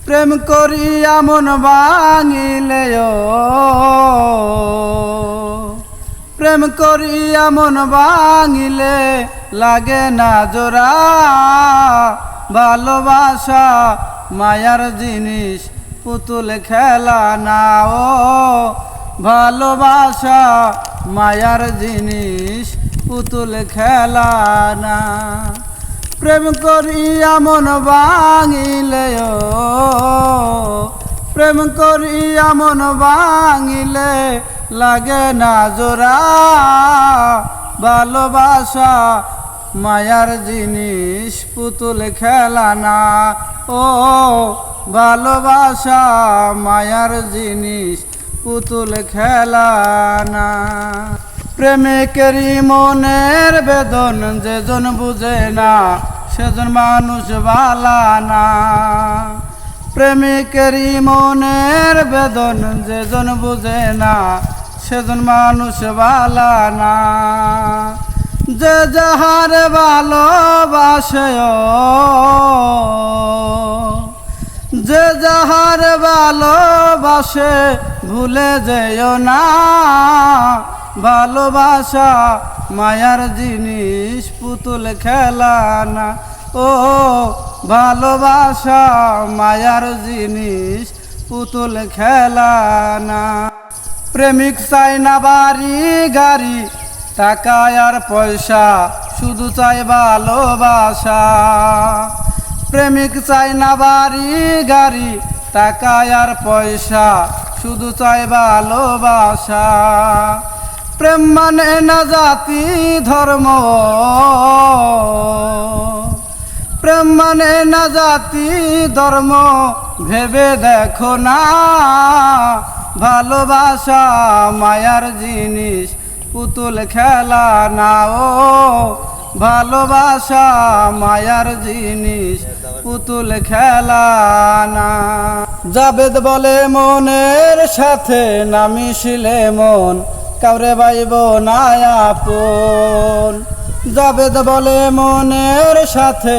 প্রেম করিয়া মন ভাঙিলেও প্রেম করিয়া মন ভাঙিলে লাগে না জোড়া। ভালোবাসা মায়ার জিনিস, পুতুল খেলা না। ও ভালোবাসা মায়ার জিনিস, পুতুল খেলা না। প্রেম করিয়া মন ভাঙিলেও প্রেম করিয়া মন ভাঙিলে লাগে না জোড়া। ভালোবাসা মায়ার জিনিস, পুতুল খেলা না। ও ভালোবাসা মায়ার জিনিস, পুতুল খেলা না। প্রেমিকেরই মনের বেদন যেজন বুঝে না, সেজন মানুষ ভালা না। প্রেমিকেরই মনের বেদন যেজন বুঝে না, সেজন মানুষ ভালা না। যে যাহার ভালোবাসে, যে যাহার ভালোবাসে ভুলে যেও না। ভালোবাসা মায়ার জিনিস, পুতুল খেলা না। ও ভালোবাসা মায়ার জিনিস, পুতুল খেলা না। প্রেমিক চাই না বাড়ি গাড়ি, টাকা আর পয়সা, শুধু চাই ভালোবাসা। প্রেমিক চাই না বাড়ি গাড়ি, টাকা আর পয়সা, শুধু চাই ভালোবাসা। প্রেম মানে না জাতি ধর্ম, প্রেম মানে না জাতি ধর্ম, ভেবে দেখো না। ভালোবাসা মায়ার জিনিস, পুতুল খেলা না। ও ভালোবাসা মায়ার জিনিস, পুতুল খেলা না। জাবেদ বলে মনের সাথে না মিশিলে মন, কাউরে বাইব না আপন। জাবেদ বলে মনের সাথে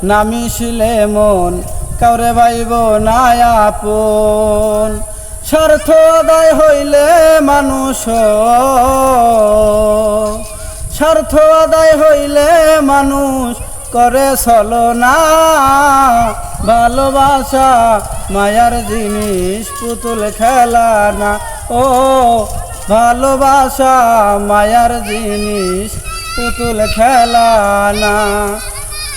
না মিশিলে মন, কাউরে বাইব না আপন। স্বার্থ আদায় হইলে মানুষ, স্বার্থ আদায় হইলে মানুষ করে ছলনা। ভালোবাসা মায়ার জিনিস, পুতুল খেলা না। ও ভালোবাসা মায়ার জিনিস, পুতুল খেলা না।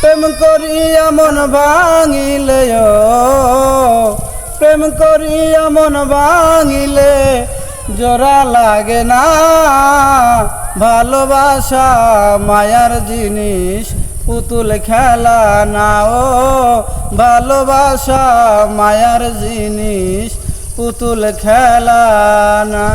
প্রেম করিয়া মন ভাঙিলেও প্রেম করিয়া মন ভাঙিলে জোড়া লাগে না। ভালোবাসা মায়ার জিনিস, পুতুল খেলা না। ও ভালোবাসা মায়ার জিনিস, পুতুল খেলা না।